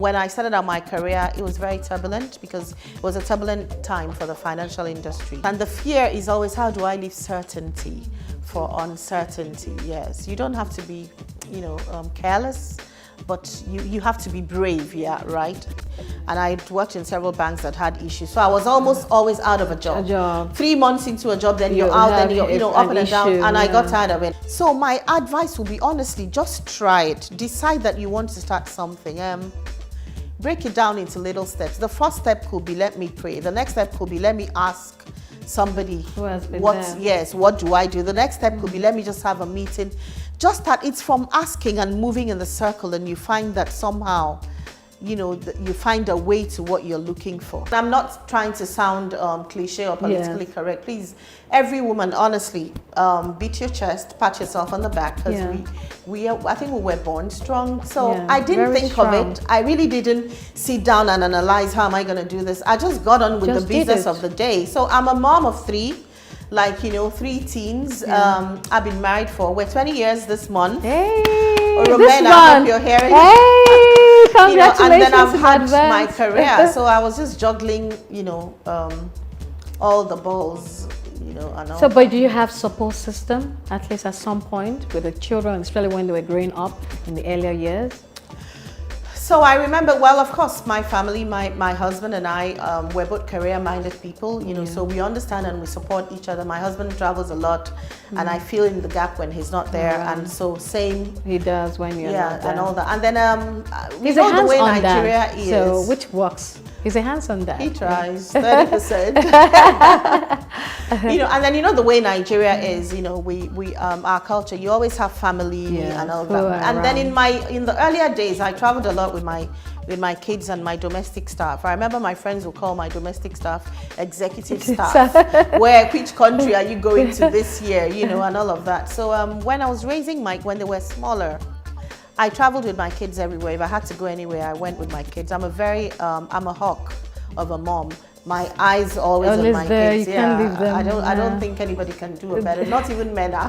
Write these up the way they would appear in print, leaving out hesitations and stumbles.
When I started out my career, it was very turbulent because it was a turbulent time for the financial industry. And the fear is always, how do I leave certainty for uncertainty? Yes, you don't have to be, careless, but you have to be brave, yeah, right? And I worked in several banks that had issues. So I was almost always out of a job. 3 months into a job, then you're out, then you're up and down, and I got tired of it. So my advice would be, honestly, just try it. Decide that you want to start something. Break it down into little steps. The first step could be, let me pray. The next step could be, let me ask somebody who has been what do I do? The next step could be, let me just have a meeting. Just that it's from asking and moving in the circle, and you find that somehow, you find a way to what you're looking for. I'm not trying to sound cliche or politically correct. Please, every woman, honestly, beat your chest, pat yourself on the back, because I think we were born strong. So I didn't think of it. I really didn't sit down and analyze, how am I going to do this? I just got on with the business of the day. So I'm a mom of 3. 3 teens. I've been married we're 20 years this month. Hey, Romena, I hope you're hearing. Hey, congratulations. And then I've had my career. So I was just juggling, all the balls, and all. So, but do you have support system, at least at some point, with the children, especially when they were growing up in the earlier years? So I remember, well, of course, my family, my husband and I, we're both career-minded people, so we understand and we support each other. My husband travels a lot, and I fill in the gap when he's not there, and so same. He does when you're not there. And all that. And then he's a the way hands-on Nigeria dad, is. so which works. He's a hands-on dad. He tries 30%. And then the way Nigeria is, we our culture. You always have family and all that. And then in the earlier days, I traveled a lot with my kids and my domestic staff. I remember my friends would call my domestic staff executive staff. Which country are you going to this year? And all of that. So when I was raising when they were smaller, I traveled with my kids everywhere. If I had to go anywhere, I went with my kids. I'm a hawk of a mom. My eyes always on my kids. You can't leave them. I don't think anybody can do it better. Not even Mena.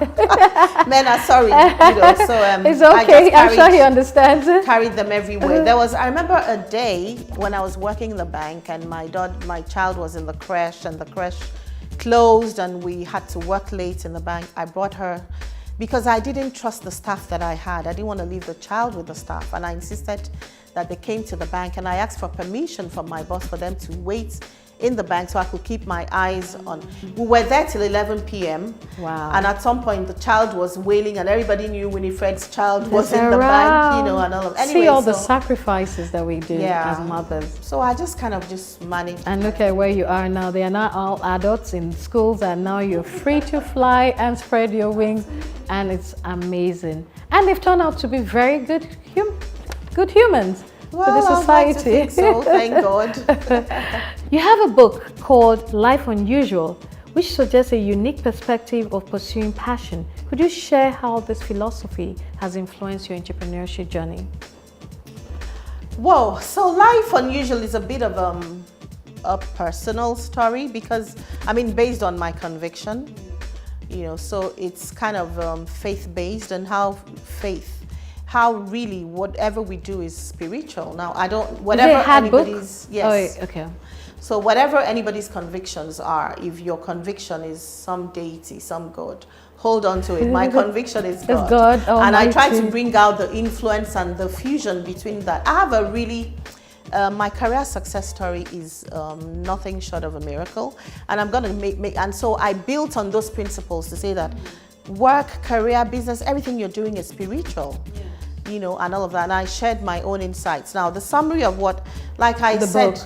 Mena, sorry. So it's okay. I'm sure he understands it. Carried them everywhere. I remember a day when I was working in the bank, and my child was in the creche, and the creche closed, and we had to work late in the bank. I brought her, because I didn't trust the staff that I had. I didn't want to leave the child with the staff, and I insisted that they came to the bank, and I asked for permission from my boss for them to wait in the bank so I could keep my eyes on. We were there till 11 p.m. Wow. And at some point the child was wailing, and everybody knew Winifred's child was in the bank, and all of that. Anyway, see all the sacrifices that we do as mothers. So I just kind of managed. And look at where you are now. They are not all adults in schools, and now you're free to fly and spread your wings, and it's amazing. And they've turned out to be very good humans. For the society. I'd like to think so, thank God. You have a book called Life Unusual, which suggests a unique perspective of pursuing passion. Could you share how this philosophy has influenced your entrepreneurship journey? Whoa, so Life Unusual is a bit of a personal story, because, based on my conviction, so it's kind of faith-based, and how really whatever we do is spiritual. Now, whatever anybody's, yes. Oh, okay. So whatever anybody's convictions are, if your conviction is some deity, some God, hold on to it. My conviction is God. It's God Almighty. And I try to bring out the influence and the fusion between that. I have a really, my career success story is nothing short of a miracle. And I'm going to and so I built on those principles to say that work, career, business, everything you're doing is spiritual. And all of that. And I shared my own insights. Now, the summary of what, like I said,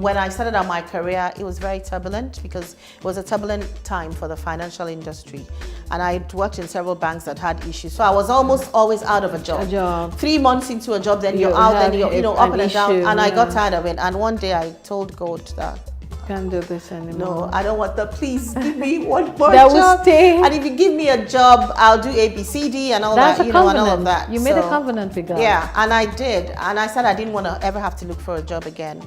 when I started out my career, it was very turbulent because it was a turbulent time for the financial industry. And I worked in several banks that had issues. So I was almost always out of a job. 3 months into a job, then you're out, then you're up and down. And I got tired of it. And one day I told God that, can't do this anymore. No, I don't want please give me one more job. Stay. And if you give me a job, I'll do A, B, C, D and all that, and all of that. You made a covenant with God. Yeah, and I did. And I said I didn't want to ever have to look for a job again.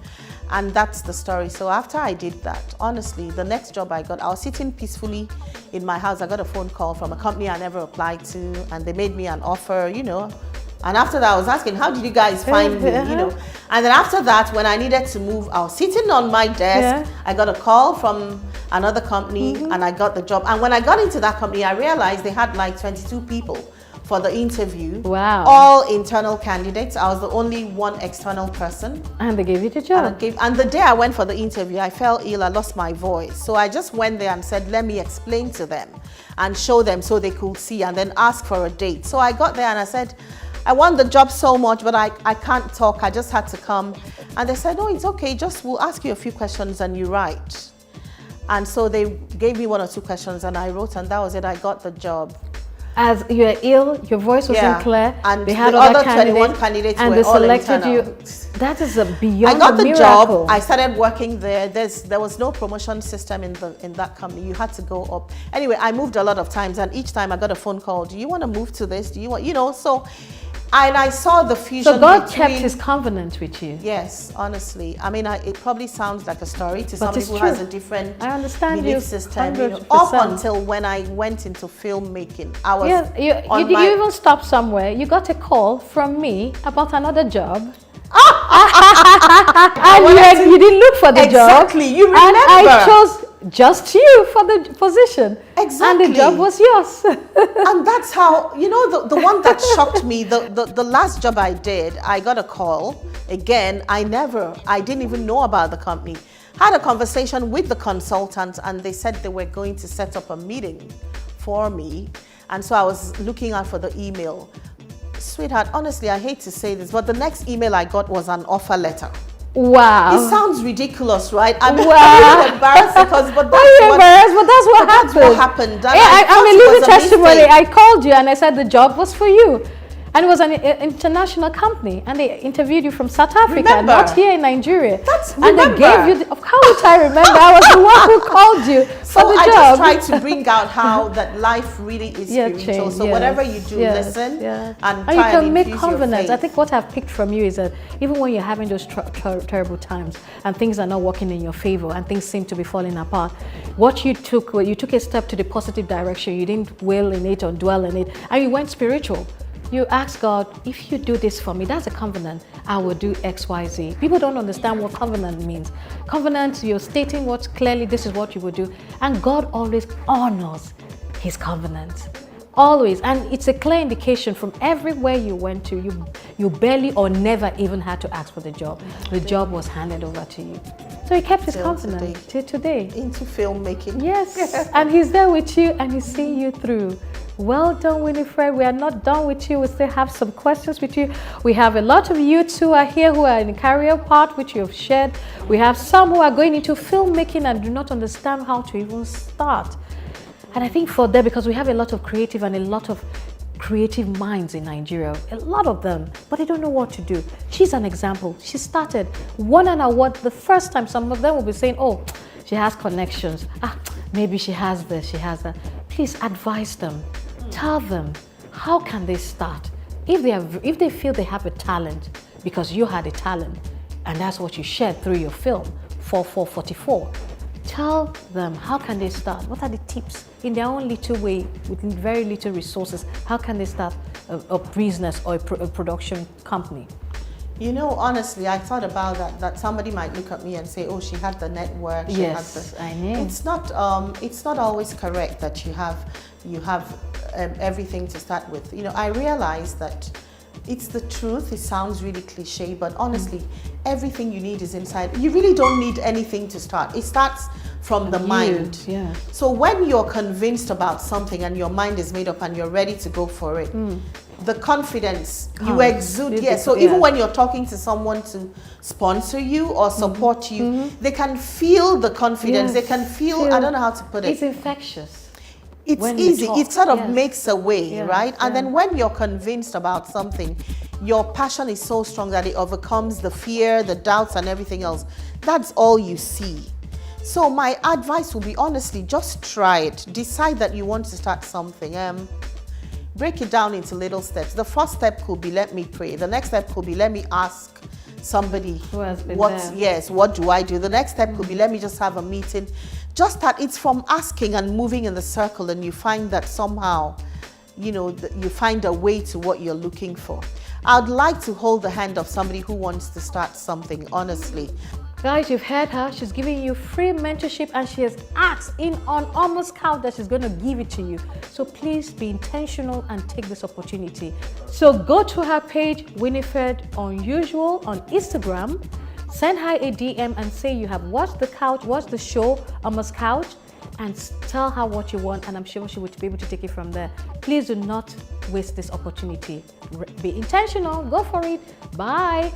And that's the story. So after I did that, honestly, the next job I got, I was sitting peacefully in my house. I got a phone call from a company I never applied to, and they made me an offer, And after that, I was asking, how did you guys find me, you know? And then after that, when I needed to move, I was sitting on my desk. I got a call from another company and I got the job. And when I got into that company, I realized they had like 22 people for the interview. Wow. All internal candidates. I was the only one external person. And they gave you the job. And the day I went for the interview, I fell ill, I lost my voice. So I just went there and said, let me explain to them and show them so they could see and then ask for a date. So I got there and I said, I want the job so much, but I can't talk. I just had to come. And they said, no, it's okay. Just we'll ask you a few questions and you write. And so they gave me 1 or 2 questions and I wrote, and that was it. I got the job. As you were ill, your voice wasn't clear, and they had the other 21 candidates and were they all selected internal. you. That is a beyond I got the miracle. job. I started working there. There was no promotion system in that company. You had to go up. Anyway, I moved a lot of times, and each time I got a phone call. Do you want to move to this? Do you want, you know? So, and I saw the fusion. So God kept His covenant with you. Yes, honestly. I mean, it probably sounds like a story to somebody who true. has a different belief system. You know, 100%. up until when I went into filmmaking, I was you even stopped somewhere. You got a call from me about another job. And you didn't look for the job. Exactly, you remember. And I chose just you for the position. Exactly. And the job was yours. And that's how, you know, the one that shocked me, the last job I did, I got a call. Again, I didn't even know about the company. Had a conversation with the consultants and they said they were going to set up a meeting for me. And so I was looking out for the email. Sweetheart, honestly, I hate to say this, but the next email I got was an offer letter. Wow. It sounds ridiculous, right? I'm wow. embarrassed because, but that's what happened. I'm a living testimony. I called you and I said the job was for you. And it was an international company, and they interviewed you from South Africa, not here in Nigeria. And they gave you, how would I remember? I was the one who called you for the job. So I just tried to bring out how that life really is spiritual. So whatever you do, listen and try you can and make covenants. I think what I've picked from you is that even when you're having those terrible times and things are not working in your favor and things seem to be falling apart, what you took a step to the positive direction. You didn't dwell in it or dwell in it, and you went spiritual. You ask God, if you do this for me, that's a covenant, I will do X, Y, Z. People don't understand what covenant means. Covenant, you're stating what clearly this is what you will do. And God always honors His covenants. Always. And it's a clear indication from everywhere you went to, you barely or never even had to ask for the job. The job was handed over to you. So He kept His covenant till today. Into filmmaking. Yes. And He's there with you and He's seeing you through. Well done, Winifred. We are not done with you. We still have some questions with you. We have a lot of youths who are here who are in the career part, which you have shared. We have some who are going into filmmaking and do not understand how to even start. And I think for them, because we have a lot of creative minds in Nigeria, a lot of them, but they don't know what to do. She's an example. She started, won an award the first time. Some of them will be saying, oh, she has connections. Maybe she has this, she has that. Please advise them. Tell them, how can they start? If they feel they have a talent, because you had a talent, and that's what you shared through your film, 4444, tell them, how can they start? What are the tips? In their own little way, with very little resources, how can they start a business or a production company? You know, honestly, I thought about that somebody might look at me and say, oh, she had the network. Yes, I know. It's not always correct that you have everything to start with. You know, I realize that it's the truth. It sounds really cliche, but honestly, everything you need is inside. You really don't need anything to start. It starts from the mind. Yeah. So when you're convinced about something and your mind is made up and you're ready to go for it, the confidence you exude. So even when you're talking to someone to sponsor you or support you, they can feel the confidence. They can feel, I don't know how to put it. It's infectious. It's easy. It sort of makes a way, right? And then when you're convinced about something, your passion is so strong that it overcomes the fear, the doubts, and everything else. That's all you see. So my advice would be, honestly, just try it. Decide that you want to start something. Break it down into little steps. The first step could be, let me pray. The next step could be, let me ask somebody who has been what do I do? The next step could be, let me just have a meeting. Just that it's from asking and moving in the circle, and you find that somehow, you know, you find a way to what you're looking for. I'd like to hold the hand of somebody who wants to start something, honestly. Guys, you've heard her. She's giving you free mentorship and she has asked in on almost count that she's going to give it to you. So please be intentional and take this opportunity. So go to her page, Winifred Unusual on Instagram. Send her a DM and say you have watched the show, Almost Couch, and tell her what you want, and I'm sure she would be able to take it from there. Please do not waste this opportunity. Be intentional. Go for it. Bye.